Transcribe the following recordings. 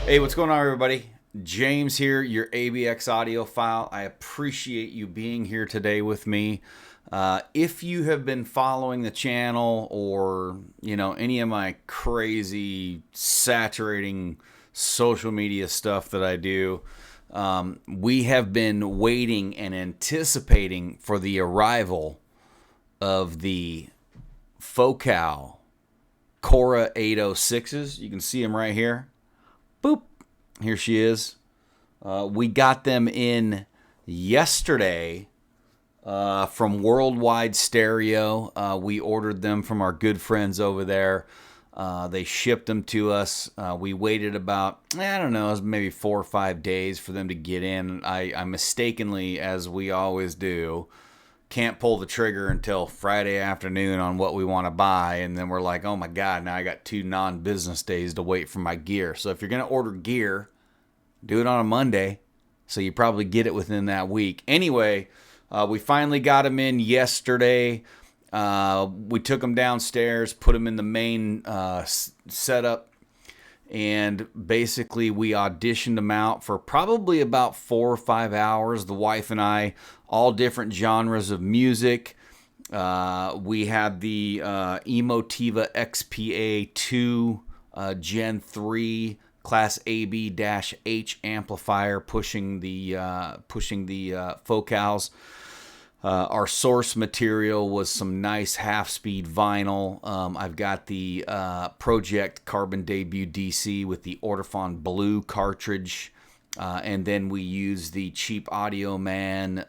Hey, what's going on, everybody? James here, your ABX audiophile. I appreciate you being here today with me. If you have been following the channel or, any of my crazy, saturating social media stuff that I do, we have been waiting and anticipating for the arrival of the Focal Cora 806s. You can see them right here. Boop. Here she is. We got them in yesterday from Worldwide Stereo. We ordered them from our good friends over there. They shipped them to us. We waited about, I don't know, it was maybe 4 or 5 days for them to get in. I mistakenly, as we always do, can't pull the trigger until Friday afternoon on what we want to buy, and then we're like, oh my god, now I got 2 non-business days to wait for my gear. So if you're going to order gear, do it on a Monday, so you probably get it within that week. Anyway, we finally got them in yesterday. We took them downstairs, put them in the main setup, and basically we auditioned them out for probably about 4 or 5 hours, the wife and I, all different genres of music. We had the Emotiva XPA2 Gen 3 Class AB-H amplifier pushing the Focals. Our source material was some nice half-speed vinyl. I've got the Project Carbon Debut DC with the Ortofon Blue cartridge. And then we use the Cheap Audio Man,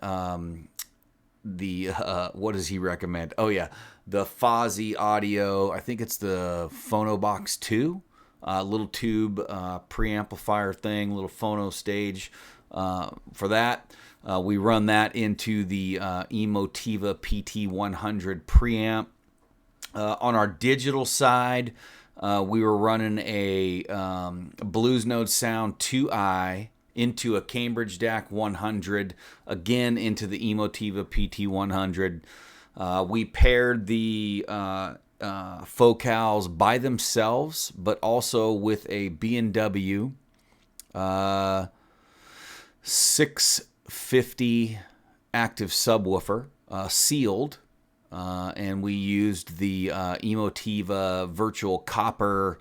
what does he recommend? Oh yeah, the Fozzy Audio, I think it's the Phonobox 2, little tube preamplifier thing, little phono stage for that. We run that into the Emotiva PT100 preamp. On our digital side, we were running a BluesNode2i into a Cambridge DAC 100, again into the Emotiva PT100. We paired the Focals by themselves, but also with a B&W 650 active subwoofer, sealed, and we used the Emotiva virtual copper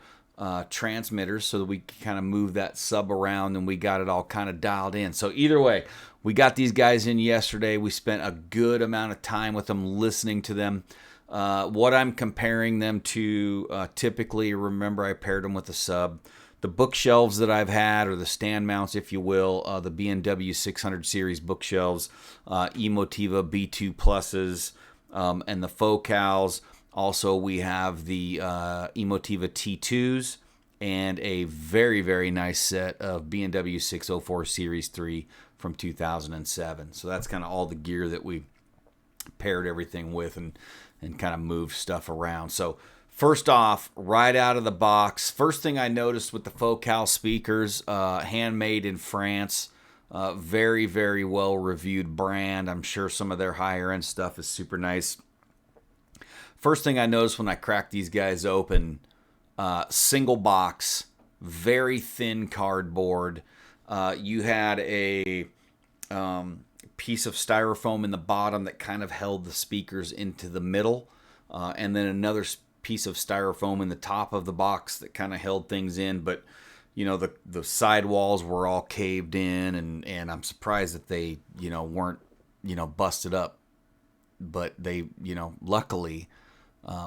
transmitters so that we could kind of move that sub around, and we got it all kind of dialed in. So either way, we got these guys in yesterday. We spent a good amount of time with them, listening to them. What I'm comparing them to, typically, remember I paired them with a sub. The bookshelves that I've had, or the stand mounts, if you will, the B&W 600 series bookshelves, Emotiva B2 pluses, and the Focals. Also, we have the Emotiva T2s and a very, very nice set of B&W 604 Series 3 from 2007. So that's kind of all the gear that we paired everything with and kind of moved stuff around. So first off, right out of the box, first thing I noticed with the Focal speakers, handmade in France, very, very well-reviewed brand. I'm sure some of their higher-end stuff is super nice. First thing I noticed when I cracked these guys open, single box, very thin cardboard. You had a piece of styrofoam in the bottom that kind of held the speakers into the middle, and then another piece of styrofoam in the top of the box that kind of held things in. But the side walls were all caved in, and I'm surprised that they weren't busted up, but they luckily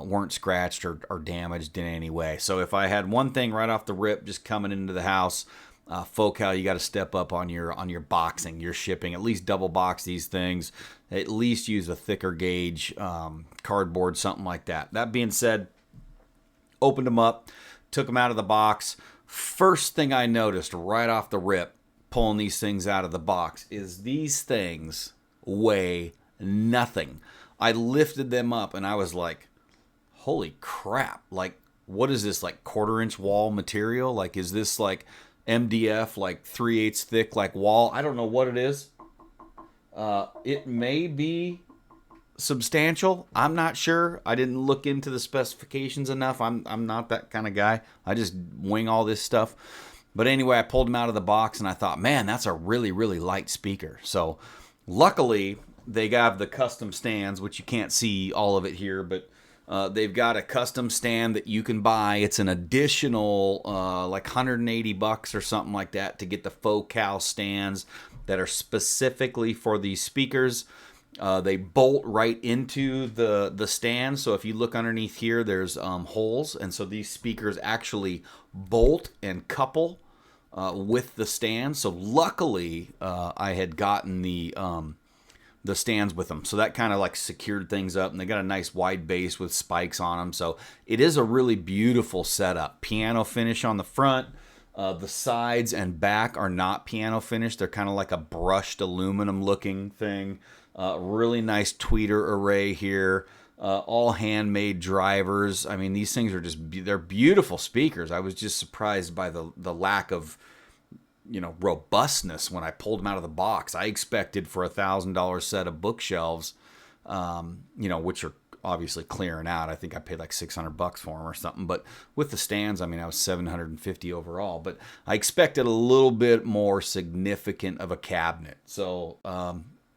weren't scratched or damaged in any way. So if I had one thing right off the rip just coming into the house, Focal, you got to step up on your boxing, your shipping. At least double box these things. At least use a thicker gauge cardboard, something like that. That being said, opened them up, took them out of the box. First thing I noticed right off the rip, pulling these things out of the box, is these things weigh nothing. I lifted them up and I was like, holy crap, like, what is this, like 1/4-inch wall material? Like, is this like MDF, like 3/8 thick, like wall? I don't know what it is. It may be substantial. I'm not sure. I didn't look into the specifications enough. I'm not that kind of guy. I just wing all this stuff. But anyway, I pulled them out of the box and I thought, man, that's a really, really light speaker. So luckily, they got the custom stands, which you can't see all of it here, but they've got a custom stand that you can buy. It's an additional like $180 or something like that to get the faux cow stands that are specifically for these speakers. They bolt right into the stand, so if you look underneath here, there's holes, and so these speakers actually bolt and couple with the stand. So luckily, I had gotten the stands with them, so that kind of like secured things up, and they got a nice wide base with spikes on them. So it is a really beautiful setup. Piano finish on the front. The sides and back are not piano finished. They're kind of like a brushed aluminum looking thing. Really nice tweeter array here. All handmade drivers. I mean, these things are they're beautiful speakers. I was just surprised by the lack of, robustness when I pulled them out of the box. I expected for $1,000 set of bookshelves, which are obviously clearing out. I think I paid like $600 for them or something. But with the stands, I mean, I was $750 overall. But I expected a little bit more significant of a cabinet. So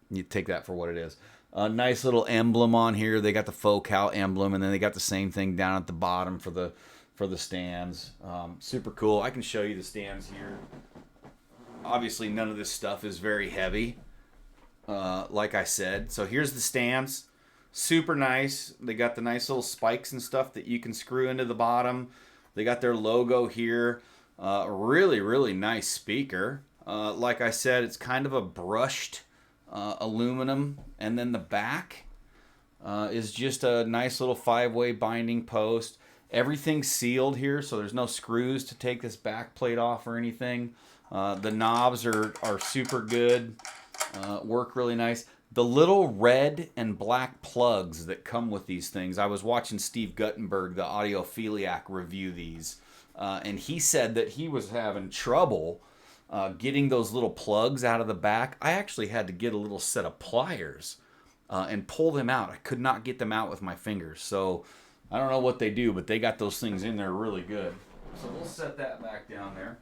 you take that for what it is. A nice little emblem on here. They got the faux cow emblem, and then they got the same thing down at the bottom for the stands. Super cool. I can show you the stands here. Obviously, none of this stuff is very heavy, like I said. So here's the stands. Super nice. They got the nice little spikes and stuff that you can screw into the bottom. They got their logo here. Really, really nice speaker. Like I said, it's kind of a brushed aluminum, and then the back is just a nice little 5-way binding post. Everything's sealed here, so there's no screws to take this back plate off or anything. The knobs are super good, work really nice. The little red and black plugs that come with these things, I was watching Steve Guttenberg, the audiophiliac, review these, and he said that he was having trouble getting those little plugs out of the back. I actually had to get a little set of pliers and pull them out. I could not get them out with my fingers. So I don't know what they do, but they got those things in there really good. So we'll set that back down there.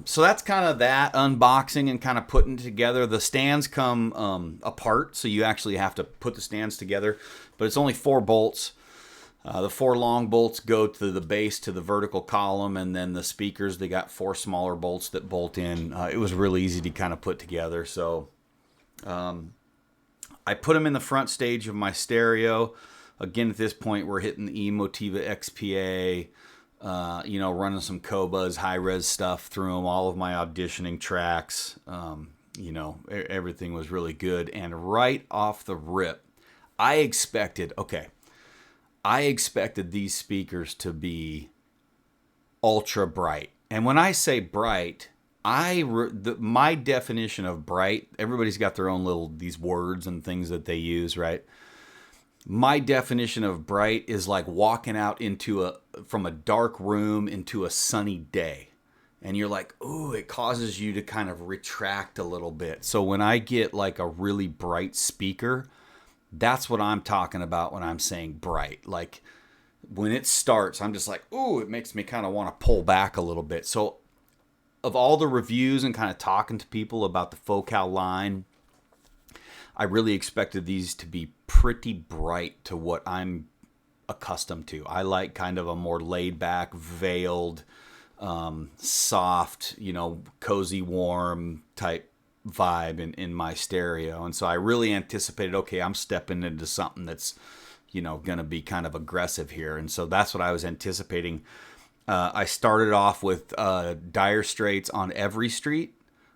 So that's kind of that unboxing and kind of putting together. The stands come apart, so you actually have to put the stands together, but it's only 4 bolts. The 4 long bolts go to the base, to the vertical column, and then the speakers, they got 4 smaller bolts that bolt in. It was really easy to kind of put together. So I put them in the front stage of my stereo. Again, at this point, we're hitting the Emotiva XPA, running some Cobas, high-res stuff through them, all of my auditioning tracks. Everything was really good. And right off the rip, I expected these speakers to be ultra bright. And when I say bright, my definition of bright, everybody's got their own these words and things that they use, right? My definition of bright is like walking out from a dark room into a sunny day. And you're like, ooh, it causes you to kind of retract a little bit. So when I get like a really bright speaker, that's what I'm talking about when I'm saying bright. Like when it starts, I'm just like, ooh, it makes me kind of want to pull back a little bit. So of all the reviews and kind of talking to people about the faux cow line, I really expected these to be pretty bright to what I'm accustomed to. I like kind of a more laid back, veiled, soft, cozy, warm type vibe in my stereo. And so I really anticipated, okay, I'm stepping into something that's, going to be kind of aggressive here. And so that's what I was anticipating. I started off with Dire Straits on Every Street,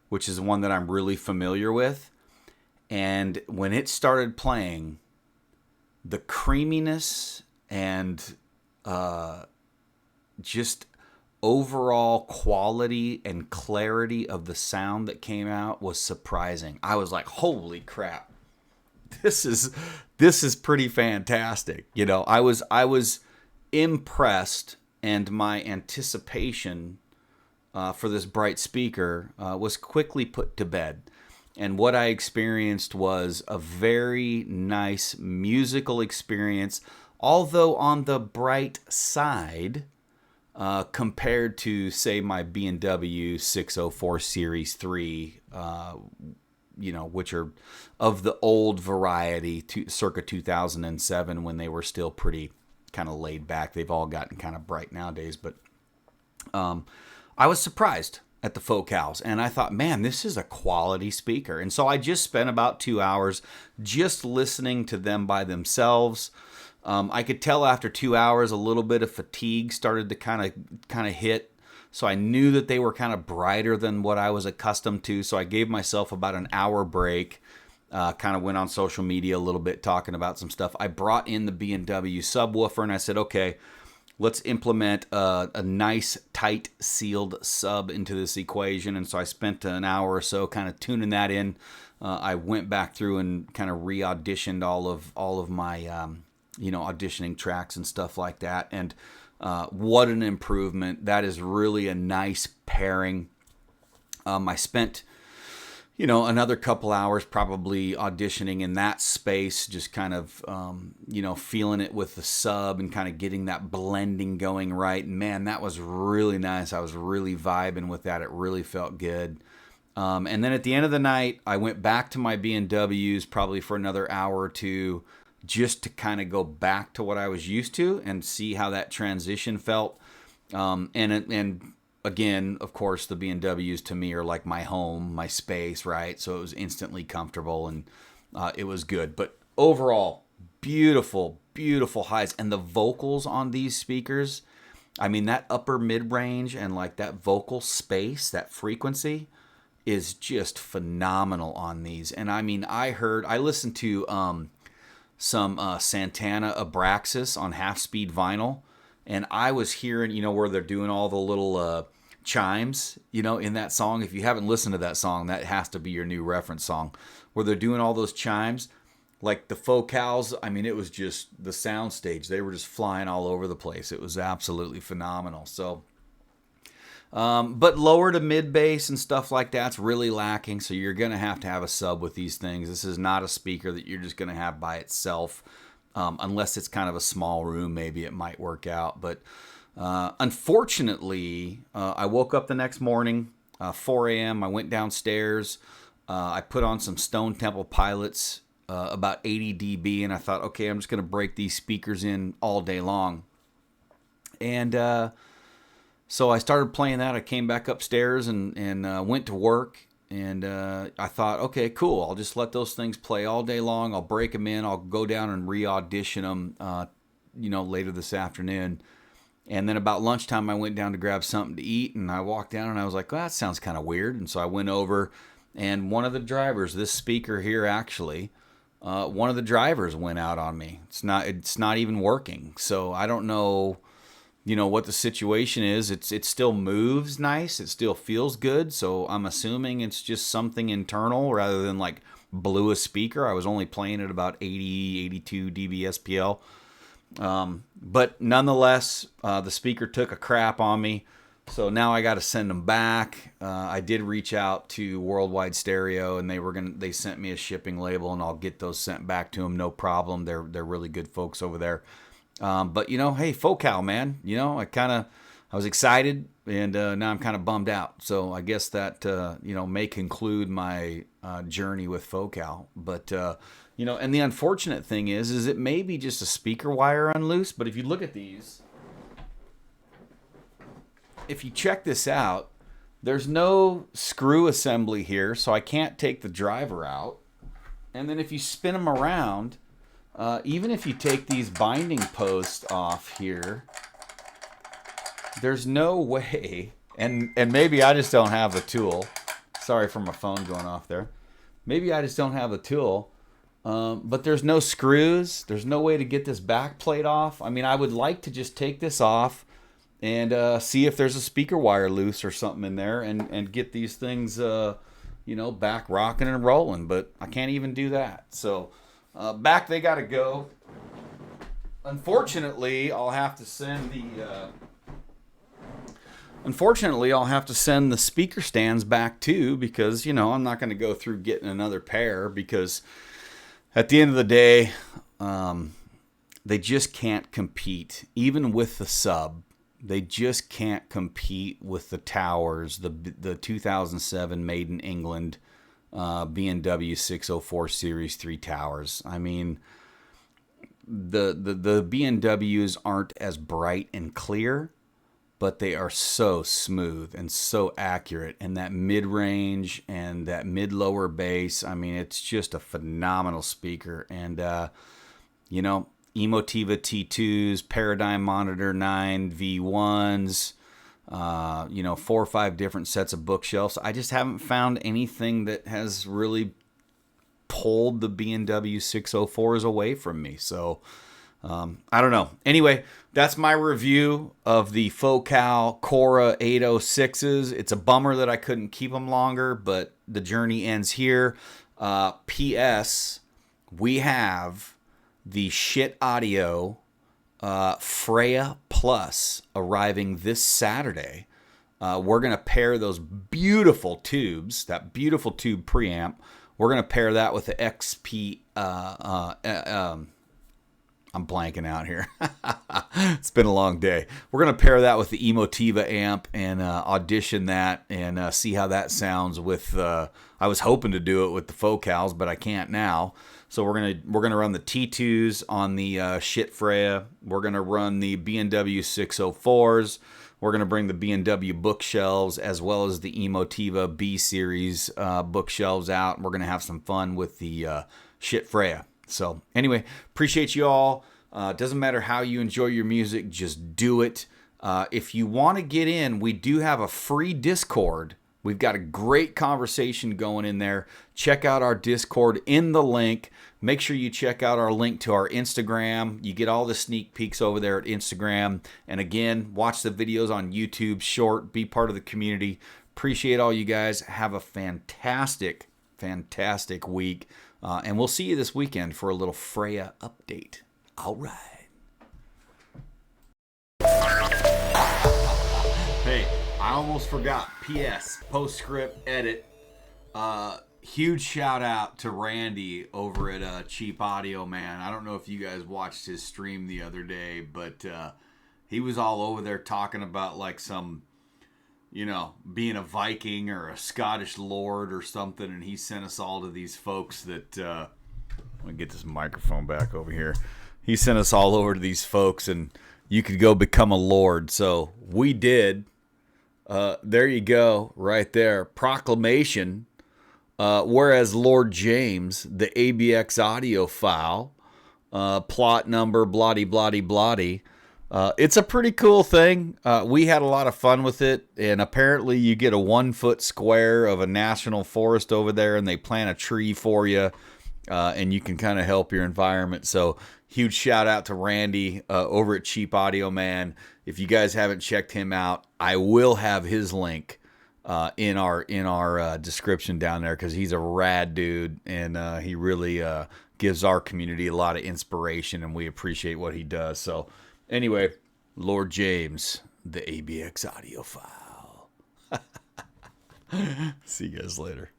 which is one that I'm really familiar with. And when it started playing, the creaminess and just overall quality and clarity of the sound that came out was surprising. I was like, holy crap, this is pretty fantastic. I was impressed, and my anticipation for this bright speaker was quickly put to bed. And what I experienced was a very nice musical experience, although on the bright side, compared to, say, my B&W 604 Series 3, which are of the old variety, circa 2007, when they were still pretty kind of laid back. They've all gotten kind of bright nowadays, but I was surprised at the focals, and I thought, man, this is a quality speaker. And so I just spent about 2 hours just listening to them by themselves. I could tell after 2 hours a little bit of fatigue started to kind of hit. So I knew that they were kind of brighter than what I was accustomed to. So I gave myself about an hour break. Kind of went on social media a little bit talking about some stuff. I brought in the B&W subwoofer and I said, okay, let's implement a nice tight sealed sub into this equation. And so I spent an hour or so kind of tuning that in. I went back through and kind of re-auditioned all of my auditioning tracks and stuff like that. And what an improvement. That is really a nice pairing. I spent, another couple hours probably auditioning in that space, just kind of, feeling it with the sub and kind of getting that blending going right. And man, that was really nice. I was really vibing with that. It really felt good. And then at the end of the night, I went back to my B&Ws probably for another hour or two, just to kind of go back to what I was used to and see how that transition felt. And again, of course, the B&Ws to me are like my home, my space, right? So it was instantly comfortable and it was good. But overall, beautiful, beautiful highs. And the vocals on these speakers, I mean, that upper mid-range and like that vocal space, that frequency is just phenomenal on these. And I mean, I listened to some Santana Abraxas on half-speed vinyl, and I was hearing, where they're doing all the little chimes, in that song. If you haven't listened to that song, that has to be your new reference song, where they're doing all those chimes, like the focals. I mean, it was just the soundstage. They were just flying all over the place. It was absolutely phenomenal. So, but lower to mid bass and stuff like that's really lacking. So you're going to have a sub with these things. This is not a speaker that you're just going to have by itself. Unless it's kind of a small room, maybe it might work out. But unfortunately, I woke up the next morning, 4 a.m. I went downstairs. I put on some Stone Temple Pilots, about 80 dB. And I thought, okay, I'm just going to break these speakers in all day long. And so I started playing that. I came back upstairs and went to work. And I thought, okay, cool. I'll just let those things play all day long. I'll break them in. I'll go down and re-audition them, later this afternoon. And then about lunchtime, I went down to grab something to eat. And I walked down and I was like, well, that sounds kind of weird. And so I went over, and one of the drivers, this speaker here actually, one of the drivers went out on me. It's not even working. So I don't know what the situation is. It still moves nice. It still feels good. So I'm assuming it's just something internal rather than like blew a speaker. I was only playing at about 80, 82 dB SPL. But nonetheless, the speaker took a crap on me. So now I got to send them back. I did reach out to Worldwide Stereo, and they sent me a shipping label, and I'll get those sent back to them. No problem. They're really good folks over there. But hey, Focal, man, I was excited, and now I'm kind of bummed out. So I guess that, may conclude my journey with Focal. But, and the unfortunate thing is it may be just a speaker wire unloose. But if you look at these, if you check this out, there's no screw assembly here, so I can't take the driver out. And then if you spin them around, even if you take these binding posts off here, there's no way, and maybe I just don't have the tool. Sorry for my phone going off there. Maybe I just don't have the tool, but there's no screws. There's no way to get this back plate off. I mean, I would like to just take this off and see if there's a speaker wire loose or something in there and get these things, back rocking and rolling, but I can't even do that. So back they got to go. Unfortunately, I'll have to send the speaker stands back too, because I'm not going to go through getting another pair, because at the end of the day, they just can't compete even with the sub. They just can't compete with the towers, the 2007 made in England B&W 604 Series 3 towers. I mean, the B&Ws aren't as bright and clear, but they are so smooth and so accurate. And that mid-range and that mid-lower bass, I mean, it's just a phenomenal speaker. And, you know, Emotiva T2s, Paradigm Monitor 9 V1s, you know, 4 or 5 different sets of bookshelves. I just haven't found anything that has really pulled the B&W 604s away from me. So, I don't know. Anyway, that's my review of the Focal Cora 806s. It's a bummer that I couldn't keep them longer, but the journey ends here. P.S. We have the Schiit Audio Freya Plus arriving this Saturday. We're going to pair those beautiful tubes, that beautiful tube preamp. We're going to pair that with the XP... I'm blanking out here. It's been a long day. We're going to pair that with the Emotiva amp and audition that and see how that sounds with... I was hoping to do it with the Focals, but I can't now. So we're gonna run the T2s on the Schiit Freya. We're gonna run the B&W 604s. We're gonna bring the B&W bookshelves as well as the Emotiva B series bookshelves out. And we're gonna have some fun with the Schiit Freya. So anyway, appreciate you all. Doesn't matter how you enjoy your music, just do it. If you want to get in, we do have a free Discord. We've got a great conversation going in there. Check out our Discord in the link. Make sure you check out our link to our Instagram. You get all the sneak peeks over there at Instagram. And again, watch the videos on YouTube short. Be part of the community. Appreciate all you guys. Have a fantastic, fantastic week. And we'll see you this weekend for a little Freya update. All right. Hey, I almost forgot. P.S. Postscript edit. Huge shout out to Randy over at Cheap Audio, man. I don't know if you guys watched his stream the other day, but he was all over there talking about like some, you know, being a Viking or a Scottish lord or something, and he sent us all to these folks that... let me get this microphone back over here. He sent us all over to these folks, and you could go become a lord. So we did. There you go, right there. Proclamation. Whereas Lord James, the ABX audio file, plot number, bloody, bloody, bloody. It's a pretty cool thing. We had a lot of fun with it, and apparently you get a 1 foot square of a national forest over there, and they plant a tree for you, and you can kind of help your environment. So huge shout out to Randy over at Cheap Audio, man. If you guys haven't checked him out, I will have his link in our description down there, because he's a rad dude, and he really gives our community a lot of inspiration, and we appreciate what he does. So anyway, Lord James, the ABX audio file. See you guys later.